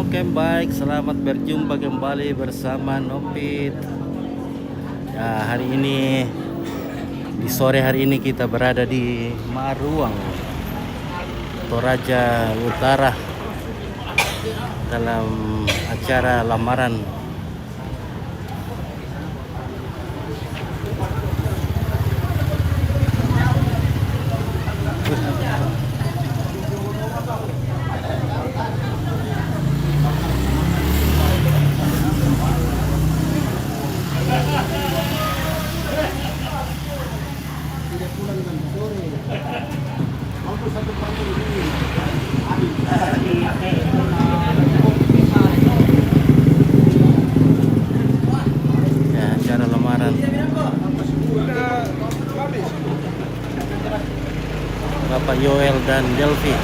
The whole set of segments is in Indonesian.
Oke baik, selamat berjumpa kembali bersama Nopit. Ya, hari ini di sore hari ini kita berada di Maruang, Toraja Utara dalam acara lamaran. Ya, acara lamaran Bapak Yoel dan Delvi.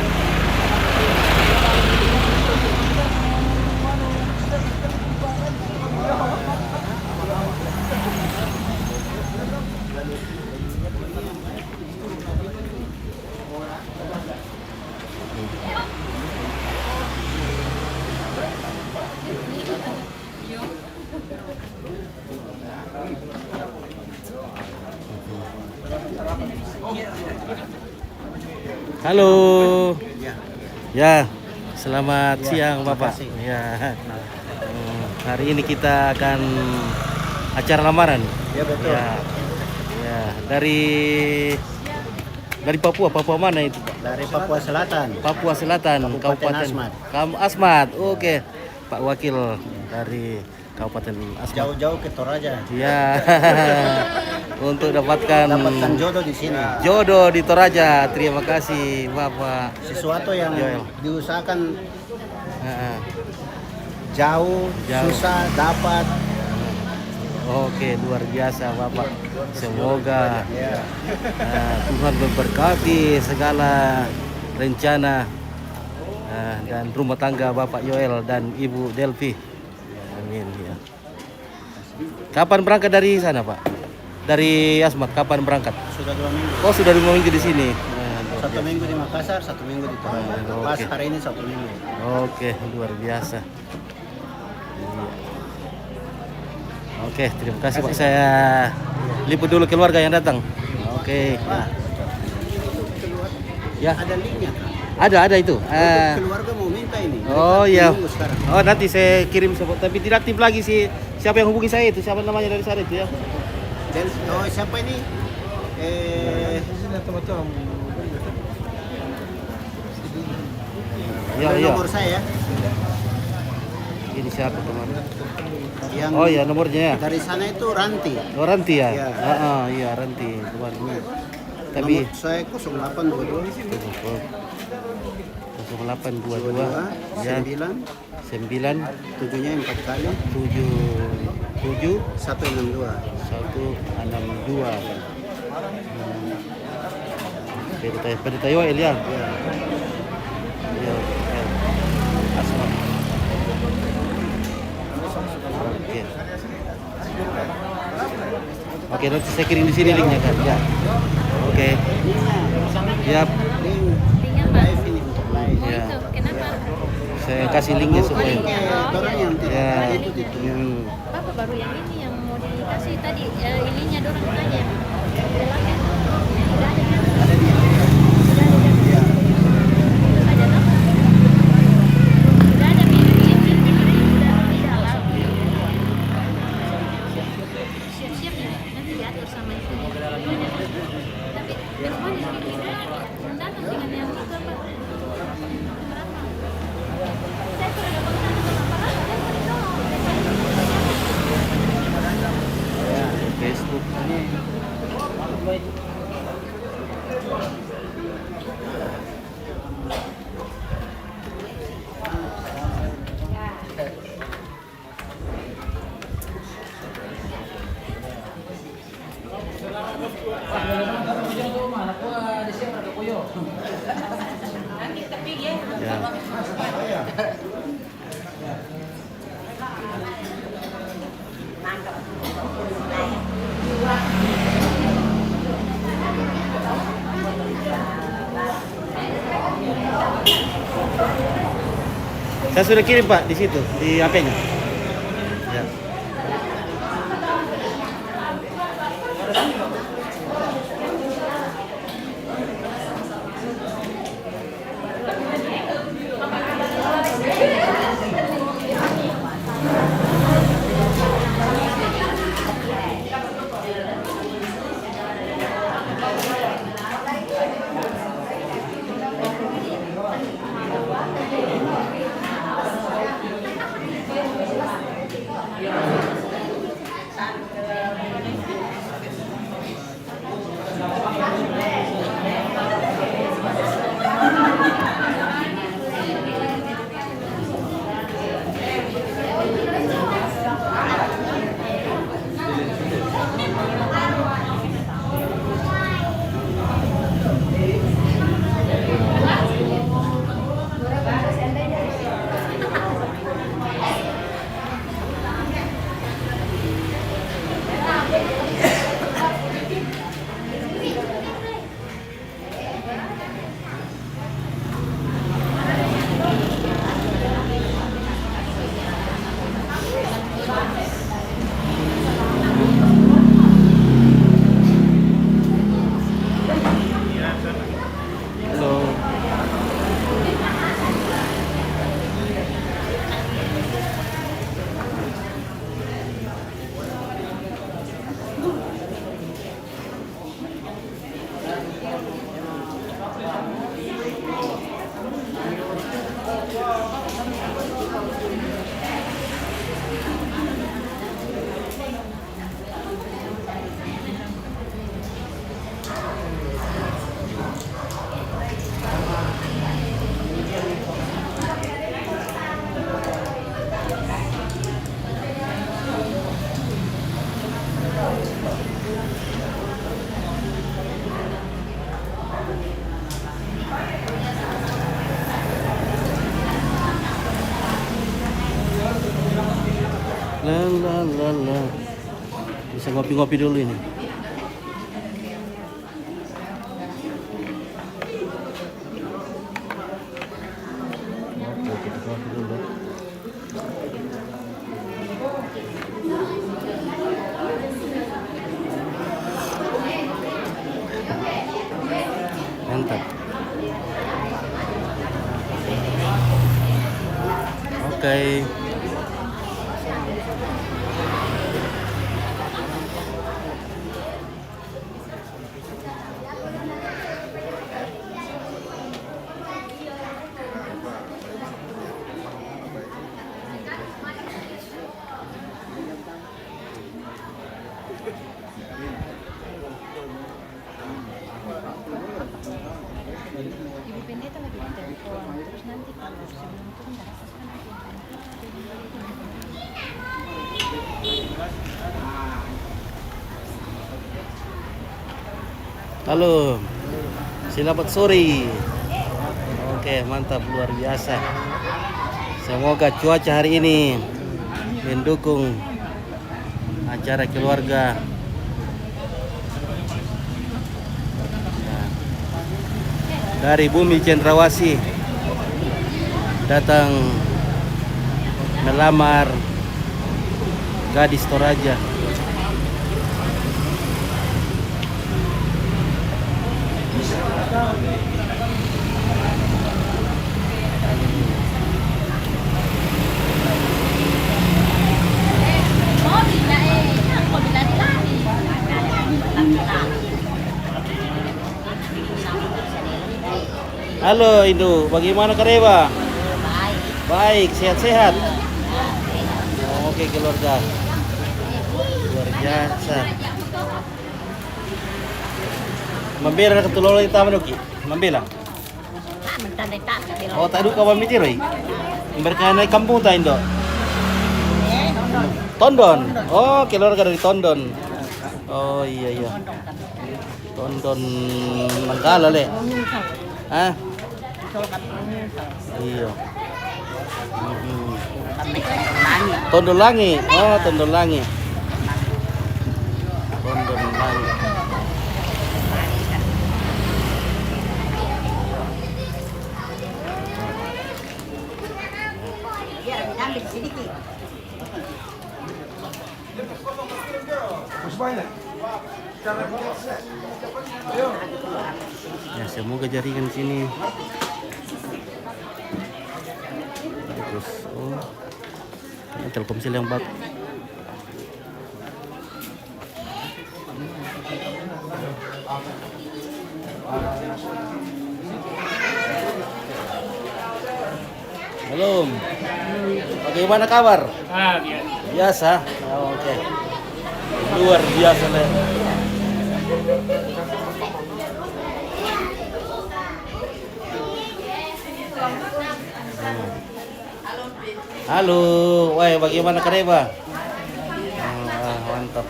Halo. Ya, selamat siang Bapak. Ya. Hari ini kita akan acara lamaran. Ya betul. Ya. Ya, dari Papua. Papua mana itu, Pak? Dari Papua Selatan. Papua Selatan, Kabupaten Asmat. Asmat. Oke. Pak Wakil dari Kabupaten Asmat. Jauh-jauh ke Toraja. Ya. Untuk dapatkan jodoh di sini. jodoh di Toraja. Terima kasih Bapak. Sesuatu yang Yoel. diusahakan Heeh. jauh, Jauh. susah dapat. Oke, luar biasa Bapak. Semoga Ya. Tuhan memberkati segala rencana dan rumah tangga Bapak Yoel dan Ibu Delvi. Amin ya. Kapan berangkat dari sana, Pak? Dari Asmat, kapan berangkat? Sudah 2 minggu. Oh, sudah 2 minggu di sini. Luar 1 biasa. minggu di Makassar, 1 minggu di Toraja. Oke. Pas hari ini 1 minggu. Oke, luar biasa. Iya. Oke, terima kasih Pak. Saya liput dulu keluarga yang datang. Oke. Pak, Ya, ada linknya kan? ada itu. Keluarga mau minta ini. Oh Mereka iya. menunggu sekarang. Oh nanti saya kirim tapi tidak aktif lagi sih. Siapa yang hubungi saya itu? Siapa namanya dari sana itu ya? Dan siapa ini? Iya, Ada iya. nomor saya Ini siapa teman? yang Oh iya, nomornya ya. dari sana itu Ranti. Oh Ranti ya? Iya. Iya Ranti teman. Tapi Nomor saya 0822 0822 ya 9 9 tujuhnya 4 kali 77 162. 162. Pendeta Yoel ya. Ya. Iya. Asmat. Oke. Oke, nanti saya kirim di sini linknya kan. Ya. Oke. Siap. Link live ini untuk live. Ya. Kenapa? Saya kasih linknya supaya. Orang yang tidak Ya. ikut itu ya. Bapak baru yang ini yang mau dikasih tadi ininya dorang aja. Belakang. Sudah ada kan? Ada di Sudah ada kan? ya. Itu saja toh? Sudah ada ini sudah di dalam. Siap-siap ya. Nanti diatur sama itu. Tapi teleponnya ini datang dengan yang itu apa? Berapa? Saya sudah dapat Facebook. Saya sudah kirim Pak di situ di HP-nya. Ya. Halo. La. Bisa ngopi-ngopi dulu ini. Oke, kita ngopi dulu. Mantap. Oke. Ibu pendeta lagi di telepon, terus nanti kalau sebelum itu kan Halo, selamat sore. Oke, mantap, luar biasa. Semoga cuaca hari ini mendukung acara keluarga. Nah, dari bumi Cendrawasih datang melamar gadis Toraja. Halo Indu, bagaimana Kareba? Baik, sehat-sehat. Oh, oke keluarga, luar biasa. Mambela ketulungan di taman oke, Mambela. Oh, tadi kawan mikir oi. Mereka naik kampung ta Indo. Tondon. Oh, keluarga dari Tondon. Oh iya. Tondon Manggala le. Hah? Iya. Tondon Langi. Oh, Tondon Langi. Tondon Langi. ambil sedikit. Ya, semoga jaringan sini. Terus, oh, ini Telkomsel yang bagus. Belum. Bagaimana kabar? Biasa. Oh, oke. Luar biasa lah. Halo, wah bagaimana Kareba? Mantap.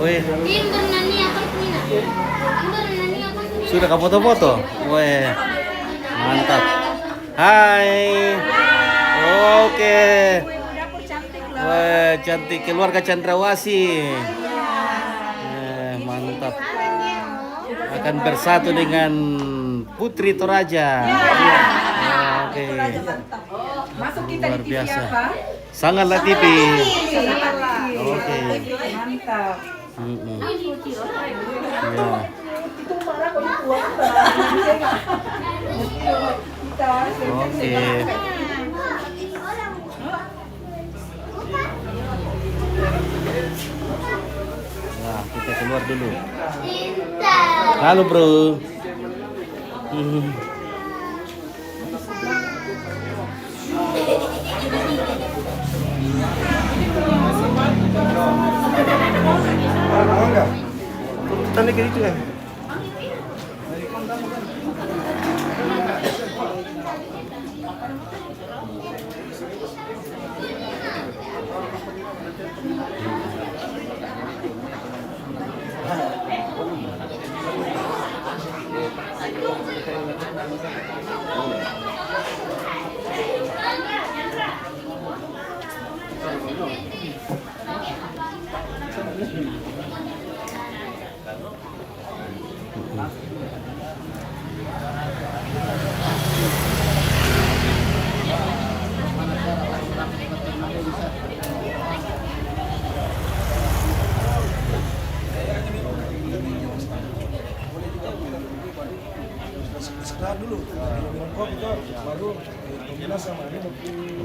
Woi, sudah kamu foto-foto? Woi, mantap. Hai. Oke. Wah, cantik keluarga Chandrawasih. Mantap. Akan bersatu dengan Putri Toraja. Oke. Masuk kita Luar di TV biasa. apa? Sangatlah TV. Oke. Mantap. Ya. Oke. Nah, kita keluar dulu. Halo, bro. Tanda kayak gitu ya.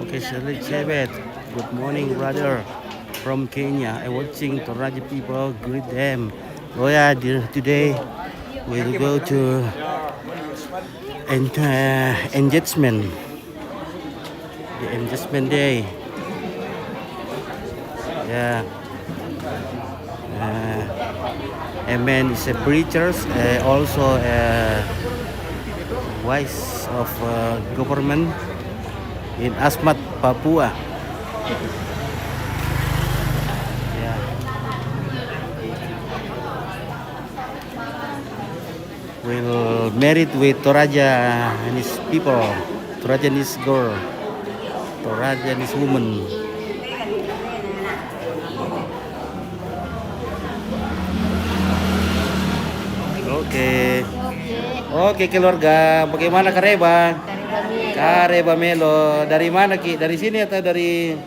Okay, Sherry Chebet. Good morning, brother. From Kenya. I'm watching Toraja people. Greet them. Oh yeah, today we'll go to engagement. The engagement day. Yeah. A man is a preacher, also a vice of government in Asmat, Papua. Yeah. Will married with Toraja and his people, Toraja and his girl, Toraja and his woman. Oke keluarga, bagaimana Kareba? Kareba Melo, dari mana Ki? Dari sini atau dari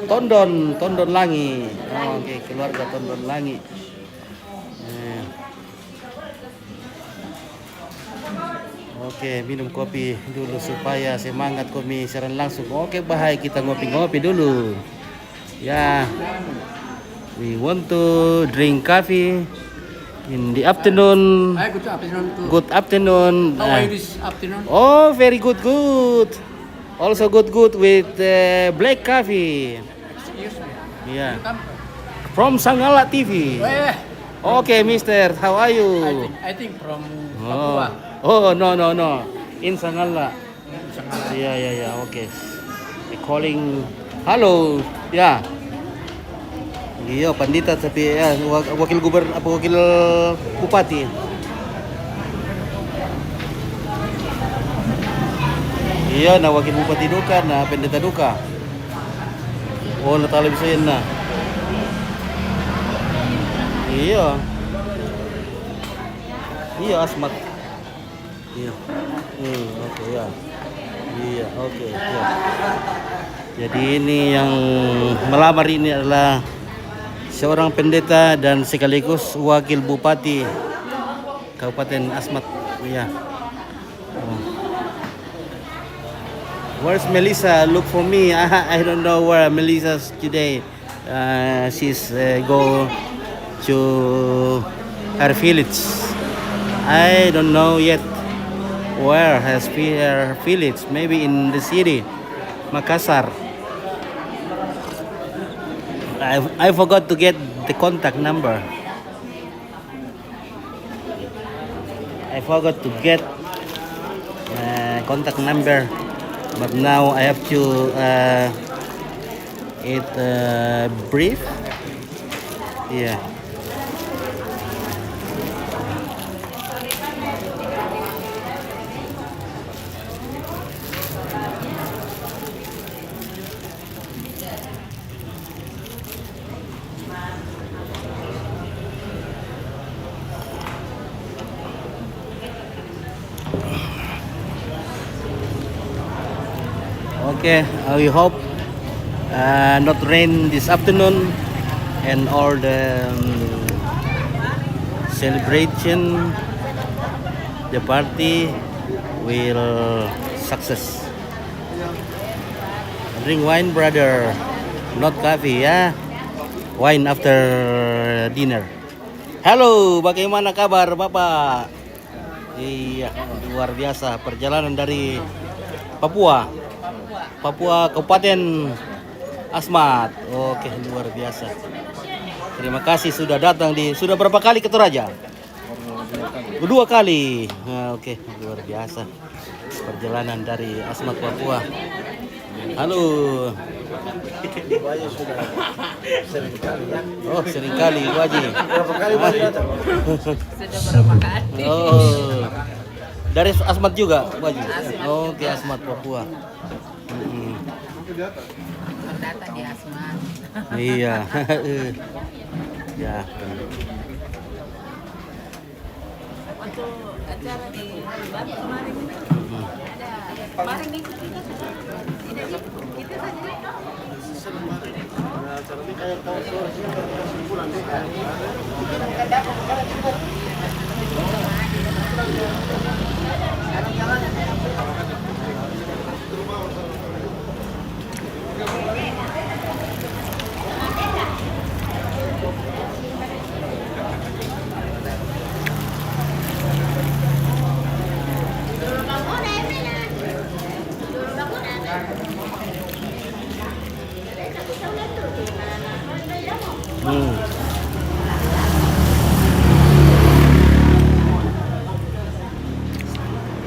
Tondon Langi? Oke, keluarga Tondon Langi. Oke, minum kopi dulu supaya semangat kami siaran langsung. Oke, bahaya kita ngopi-ngopi dulu. Ya, we want to drink coffee. In the afternoon. Hi, good afternoon too. Good afternoon. How are you this afternoon? Oh, very good. Also good with black coffee. Excuse me. Yeah. Come. From Sangala TV. Oh, yeah. Okay, mister. How are you? I think from Papua. Oh, no. In Sangala. Yeah. Okay. Calling. Hello. Yeah. Iya, pandita tapi ya wakil bupati. Iya, na wakil bupati duka na pendeta duka. Oh, na tala bisa yan na. Iya. Iya, Asmat. Iya. Oke ya. Iya, oke. Iya. Jadi ini yang melamar ini adalah seorang pendeta dan sekaligus wakil bupati Kabupaten Asmat. Iya. Where's Melissa? Look for me. I don't know where Melissa's today. She's go to her village. I don't know yet where has her village. Maybe in the city, Makassar. I forgot to get the contact number. I forgot to get contact number. But now I have to brief. Yeah. Okay, we hope not rain this afternoon and all the celebration, the party will success. Drink wine, brother, not coffee ya. Wine after dinner. Halo, bagaimana kabar Bapak? Iya, luar biasa perjalanan dari Papua Kabupaten Asmat. Oke, luar biasa. Terima kasih sudah datang sudah berapa kali ke Toraja? 2 kali. Nah, oke, luar biasa. Perjalanan dari Asmat Papua. Halo. Oh, sering kali Waji. Berapa kali Waji datang? Sudah berapa kali? Oh. Dari Asmat juga, Waji. Oke, Asmat Papua. Data di Asmat. Iya. Ya. Waktu acara di Batu kemarin itu ada kemarin itu kita saja.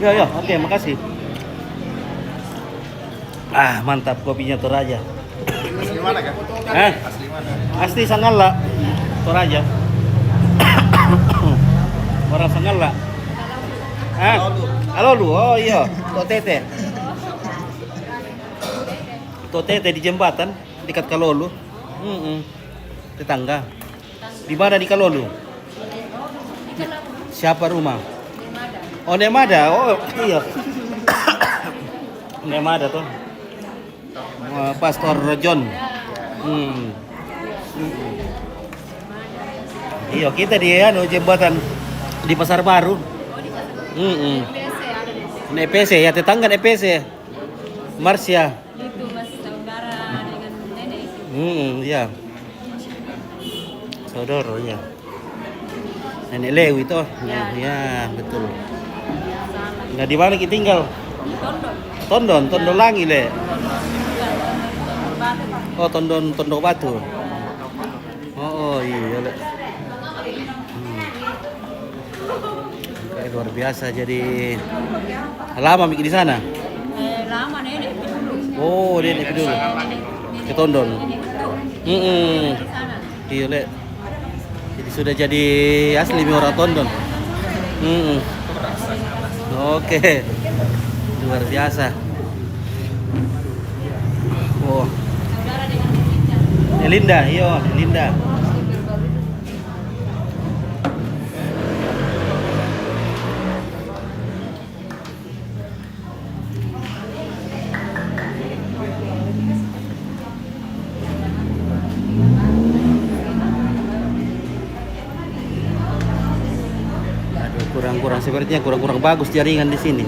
Ya, oke, makasih. Mantap kopinya Toraja. Asli mana kan? Asli mana? Asli Sangala, Toraja. Orang Sangala. Kalolu. Oh iya, Totete. Totete di jembatan dekat Kalolu. Tetangga. Di mana di Kalolu? Siapa rumah? Oh, Nemada. Oh, iya. Nemada tuh. Pastor John. Iya, kita di jembatan di Pasar Baru. EPC ya, tetangga EPC. Marsya. Itu masih saudara dengan nenek. Iya. Saudara ya. Nenek Lewi itu. Ya, betul. Nah, di mana kita tinggal? Tondon Langi le. Oh, Tondon Batu. Oh iya le. Kayak luar biasa, jadi lama mikir di sana. Lama nenek dulu. Oh, nenek dulu. Ke Tondon. Iya le. Jadi sudah jadi asli orang Tondon. Oke. Luar biasa. Oh. Elinda, iya, Elinda. sepertinya kurang bagus jaringan di sini.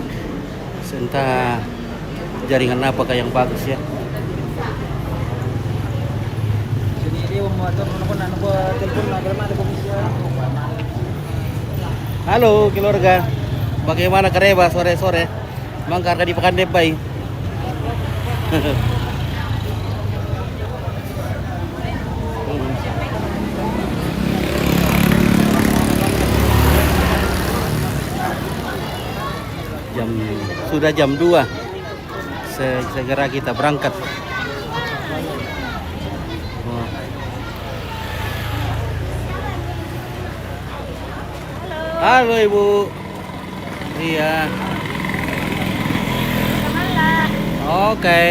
Entah jaringan apakah yang bagus ya. Halo keluarga, bagaimana Kareba sore-sore? Mangkar di Pekanbaru. Sudah jam 2. Segera kita berangkat. Halo Ibu. Iya. Oke.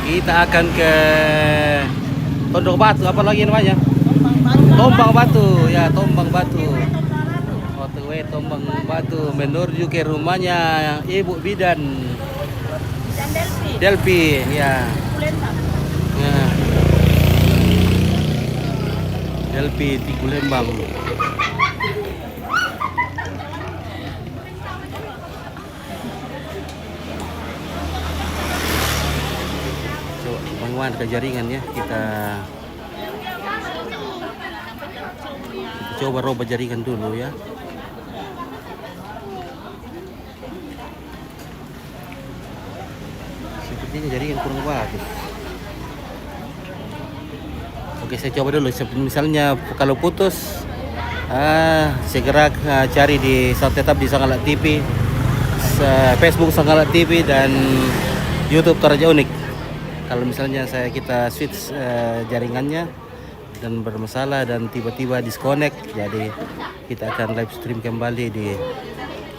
Kita akan ke Tondok Batu, apa lagi namanya? Tombang Batu, ya Tombang Batu. OTW Tombang Batu menuju ke rumahnya Ibu Bidan. Delphi, ya. Ya. Delphi di Kulembang. Bagaimana ke jaringan ya, kita coba robot jaringan dulu ya. Sepertinya jaringan kurang bagus. Oke, saya coba dulu. Misalnya kalau putus, segera cari tetap di Sangalat TV, Facebook Sangalat TV dan YouTube Toraja Unik. Kalau misalnya kita switch jaringannya dan bermasalah dan tiba-tiba disconnect, jadi kita akan live stream kembali di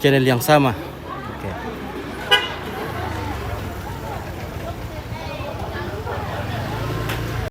channel yang sama.